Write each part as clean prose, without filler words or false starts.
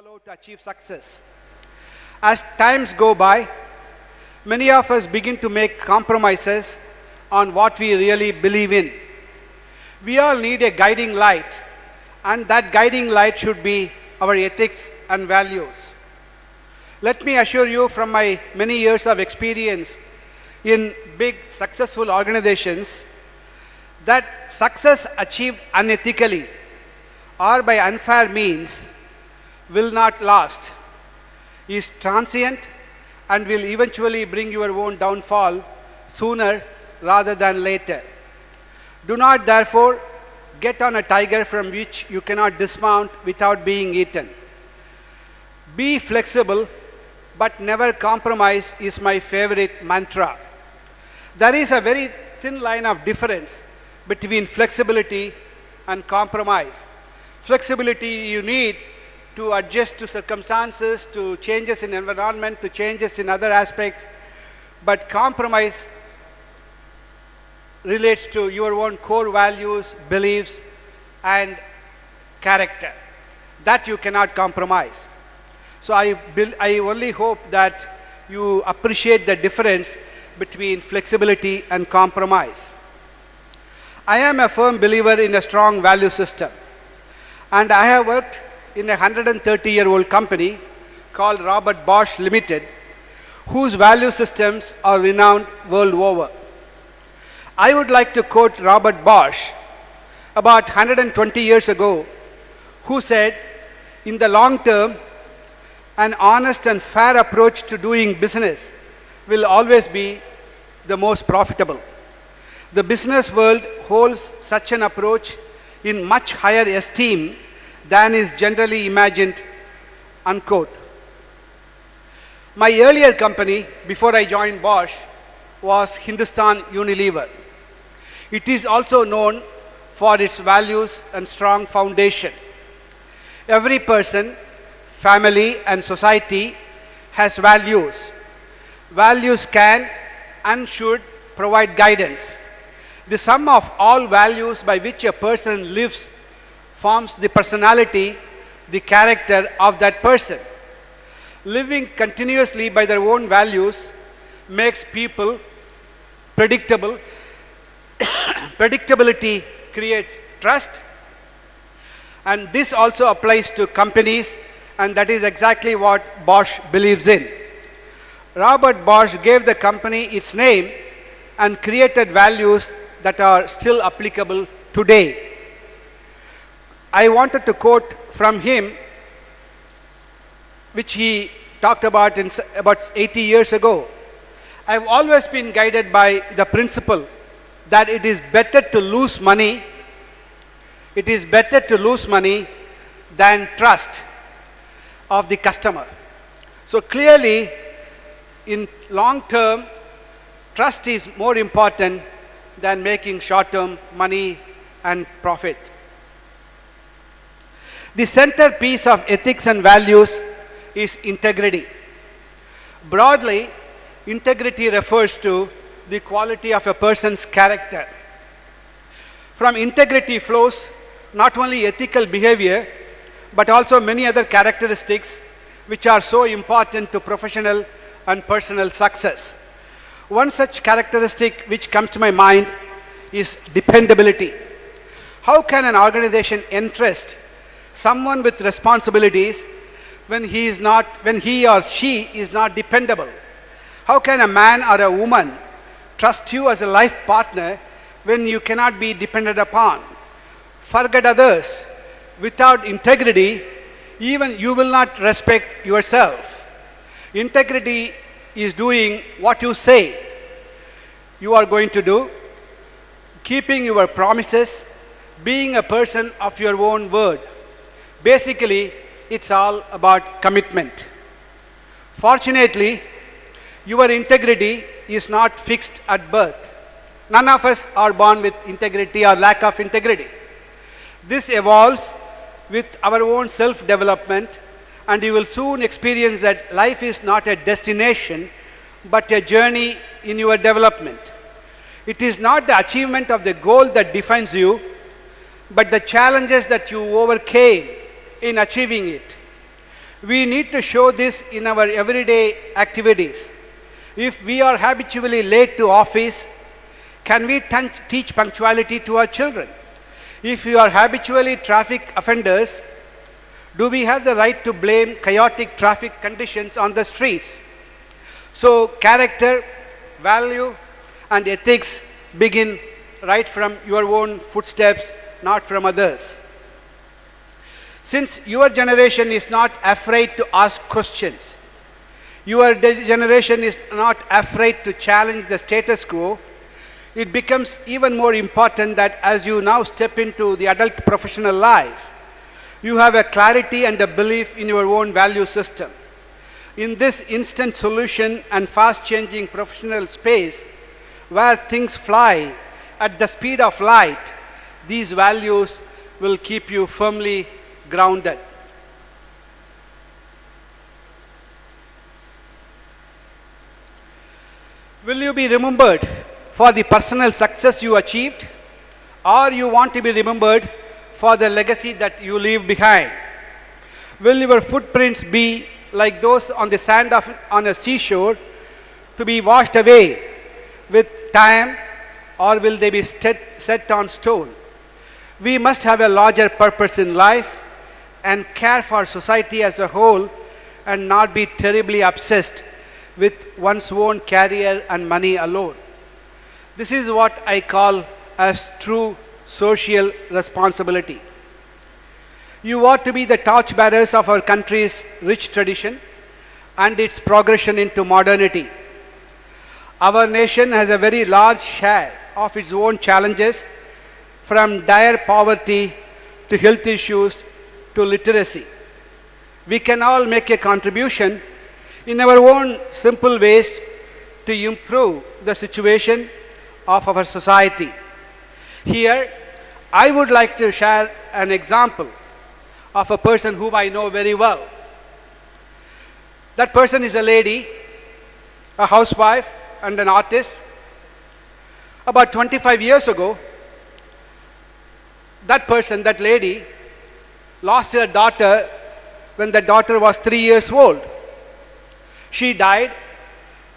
follow to achieve success. As times go by, many of us begin to make compromises on what we really believe in. We all need a guiding light, and that guiding light should be our ethics and values. Let me assure you from my many years of experience in big successful organizations that success achieved unethically or by unfair means will not last, is transient, and will eventually bring your own downfall sooner rather than later. Do not therefore get on a tiger from which you cannot dismount without being eaten. Be flexible, but never compromise is my favorite mantra. There is a very thin line of difference between flexibility and compromise. Flexibility you need to adjust to circumstances, to changes in environment, to changes in other aspects, but compromise relates to your own core values, beliefs, and character. That you cannot compromise. So I only hope that you appreciate the difference between flexibility and compromise. I am a firm believer in a strong value system, and I have worked in a 130-year-old company called Robert Bosch Limited, whose value systems are renowned world over. I would like to quote Robert Bosch about 120 years ago, who said, "In the long term, an honest and fair approach to doing business will always be the most profitable. The business world holds such an approach in much higher esteem than is generally imagined," unquote. My earlier company, before I joined Bosch, was Hindustan Unilever. It is also known for its values and strong foundation. Every person, family, and society has values. Values can and should provide guidance. The sum of all values by which a person lives forms the personality, the character of that person. Living continuously by their own values makes people predictable. Predictability creates trust, and this also applies to companies, and that is exactly what Bosch believes in. Robert Bosch gave the company its name and created values that are still applicable today. I wanted to quote from him, which he talked about about 80 years ago. "I've always been guided by the principle that it is better to lose money. It is better to lose money than trust of the customer." So clearly, in long term, trust is more important than making short-term money and profit. The centerpiece of ethics and values is integrity. Broadly, integrity refers to the quality of a person's character. From integrity flows not only ethical behavior, but also many other characteristics which are so important to professional and personal success. One such characteristic which comes to my mind is dependability. How can an organization entrust someone with responsibilities when he or she is not dependable? How can a man or a woman trust you as a life partner when you cannot be depended upon? Forget others. Without integrity, even you will not respect yourself. Integrity is doing what you say you are going to do, keeping your promises, being a person of your own word. Basically, it's all about commitment. Fortunately, your integrity is not fixed at birth. None of us are born with integrity or lack of integrity. This evolves with our own self-development, and you will soon experience that life is not a destination, but a journey in your development. It is not the achievement of the goal that defines you, but the challenges that you overcame in achieving it. We need to show this in our everyday activities. If we are habitually late to office, can we teach punctuality to our children? If we are habitually traffic offenders, do we have the right to blame chaotic traffic conditions on the streets? So character, value, and ethics begin right from your own footsteps, not from others. Since your generation is not afraid to ask questions, your generation is not afraid to challenge the status quo, it becomes even more important that as you now step into the adult professional life, you have a clarity and a belief in your own value system. In this instant solution and fast-changing professional space, where things fly at the speed of light, these values will keep you firmly grounded. Will you be remembered for the personal success you achieved, or you want to be remembered for the legacy that you leave behind? Will your footprints be like those on the sand on a seashore to be washed away with time, or will they be set on stone? We must have a larger purpose in life and care for society as a whole, and not be terribly obsessed with one's own career and money alone. This is what I call as true social responsibility. You ought to be the torchbearers of our country's rich tradition and its progression into modernity. Our nation has a very large share of its own challenges, from dire poverty to health issues to literacy. We can all make a contribution in our own simple ways to improve the situation of our society. Here, I would like to share an example of a person whom I know very well. That person is a lady, a housewife, and an artist. About 25 years ago, that lady, lost her daughter when the daughter was 3 years old. She died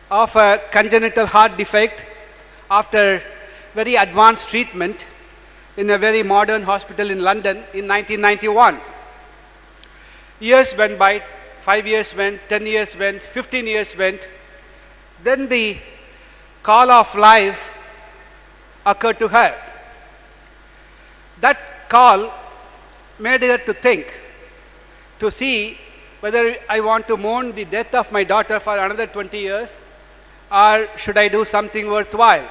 of a congenital heart defect after very advanced treatment in a very modern hospital in London in 1991. Years went by, 5 years went, 10 years went, 15 years went. Then the call of life occurred to her. That call made her to think, to see whether I want to mourn the death of my daughter for another 20 years, or should I do something worthwhile.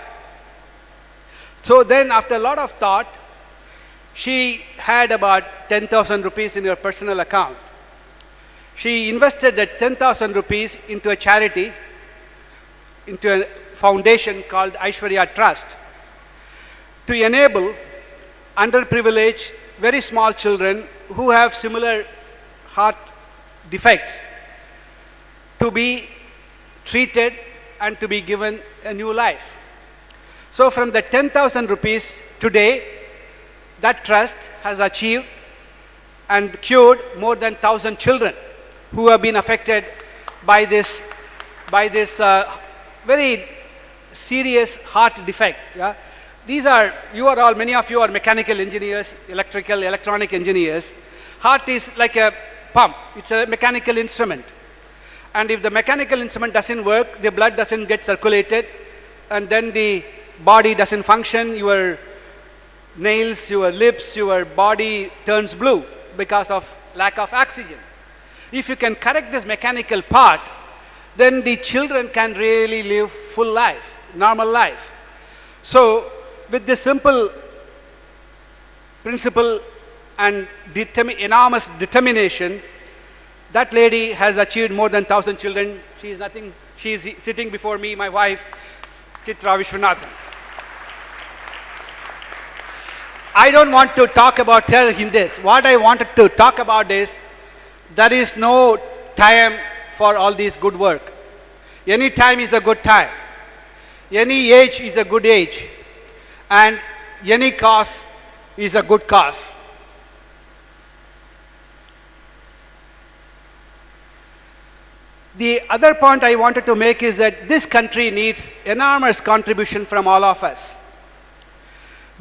So then, after a lot of thought, she had about 10,000 rupees in her personal account. She invested that 10,000 rupees into a charity, into a foundation called IIITDMK Trust, to enable underprivileged, very small children who have similar heart defects to be treated and to be given a new life. So from the 10,000 rupees today, that trust has achieved and cured more than 1,000 children who have been affected by this very serious heart defect. Yeah? Many of you are mechanical engineers, electrical, electronic engineers. Heart is like a pump. It's a mechanical instrument. And if the mechanical instrument doesn't work, the blood doesn't get circulated, and then the body doesn't function. Your nails, your lips, your body turns blue because of lack of oxygen. If you can correct this mechanical part, then the children can really live full life, normal life. So with this simple principle and enormous determination, that lady has achieved more than 1,000 children. She is sitting before me, my wife, Chitra Vishwanathan. I don't want to talk about her in this. What I wanted to talk about is, there is no time for all this good work. Any time is a good time. Any age is a good age. And any cause is a good cause. The other point I wanted to make is that this country needs enormous contribution from all of us.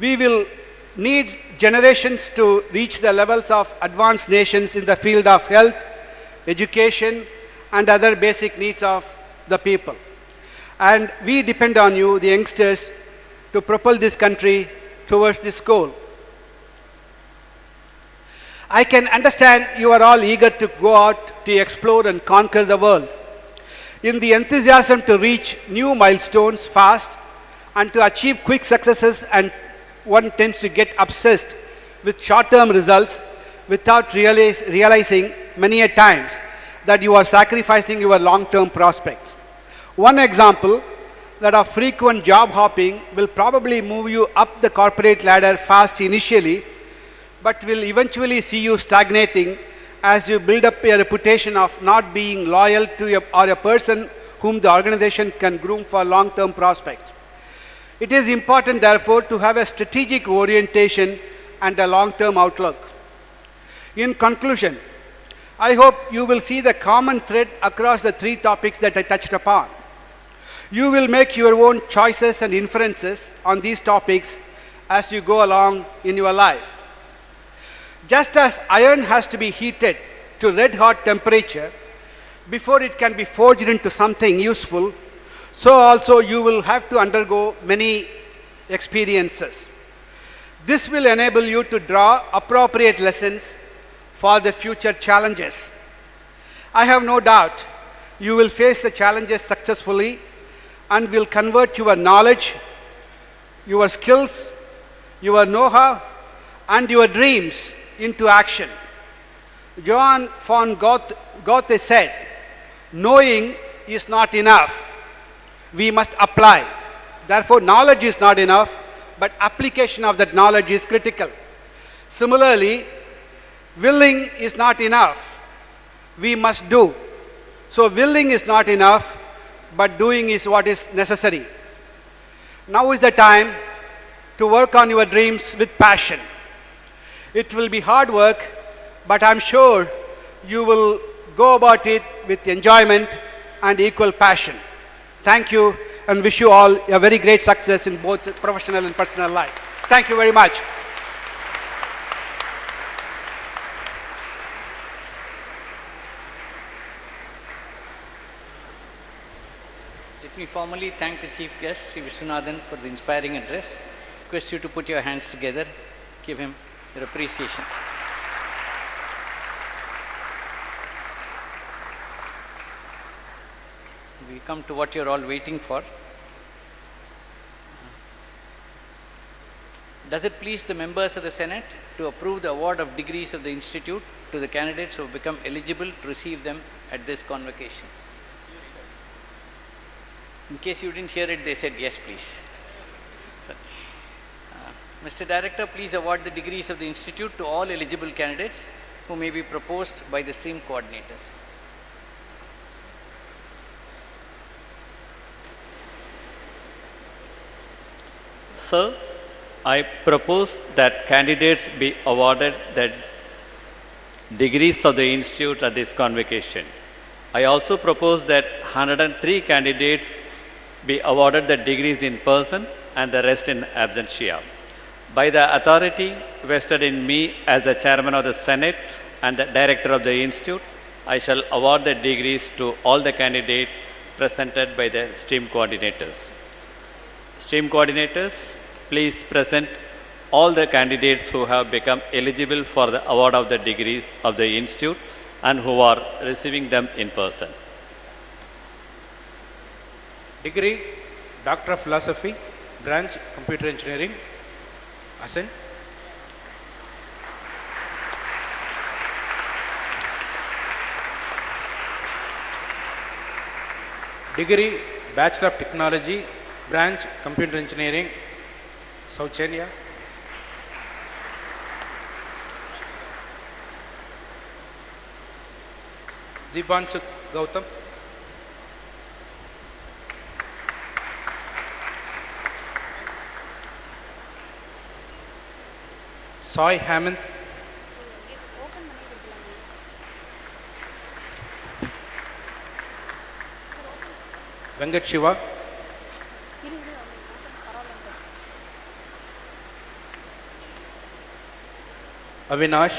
We will need generations to reach the levels of advanced nations in the field of health, education, and other basic needs of the people. And we depend on you, the youngsters, to propel this country towards this goal. I can understand you are all eager to go out to explore and conquer the world. In the enthusiasm to reach new milestones fast and to achieve quick successes, and one tends to get obsessed with short-term results without realizing many a times that you are sacrificing your long-term prospects. One example, that of frequent job hopping, will probably move you up the corporate ladder fast initially, but will eventually see you stagnating as you build up a reputation of not being loyal to a person whom the organization can groom for long-term prospects. It is important, therefore, to have a strategic orientation and a long-term outlook. In conclusion, I hope you will see the common thread across the three topics that I touched upon. You will make your own choices and inferences on these topics as you go along in your life. Just as iron has to be heated to red-hot temperature before it can be forged into something useful, so also you will have to undergo many experiences. This will enable you to draw appropriate lessons for the future challenges. I have no doubt you will face the challenges successfully and will convert your knowledge, your skills, your know-how, and your dreams into action. Johann von Goethe said, knowing is not enough. We must apply. Therefore, knowledge is not enough, but application of that knowledge is critical. Similarly, willing is not enough. We must do. So willing is not enough, but doing is what is necessary. Now is the time to work on your dreams with passion. It will be hard work, but I'm sure you will go about it with enjoyment and equal passion. Thank you, and wish you all a very great success in both professional and personal life. Thank you very much. Let me formally thank the chief guest, Sri Vishwanathan, for the inspiring address. Request you to put your hands together, give him your appreciation. We come to what you're all waiting for. Does it please the members of the Senate to approve the award of degrees of the Institute to the candidates who have become eligible to receive them at this convocation? In case you didn't hear it, they said yes, please. Mr. Director, please award the degrees of the Institute to all eligible candidates who may be proposed by the stream coordinators. Sir, I propose that candidates be awarded the degrees of the Institute at this convocation. I also propose that 103 candidates be awarded the degrees in person and the rest in absentia. By the authority vested in me as the Chairman of the Senate and the Director of the Institute, I shall award the degrees to all the candidates presented by the stream coordinators. Stream coordinators, please present all the candidates who have become eligible for the award of the degrees of the Institute and who are receiving them in person. Degree, Doctor of Philosophy, Branch Computer Engineering, Asen. Degree, Bachelor of Technology, Branch Computer Engineering, South Chennai. Deepanshu Gautam. Soy Hamant. Venkat Shiva, Avinash,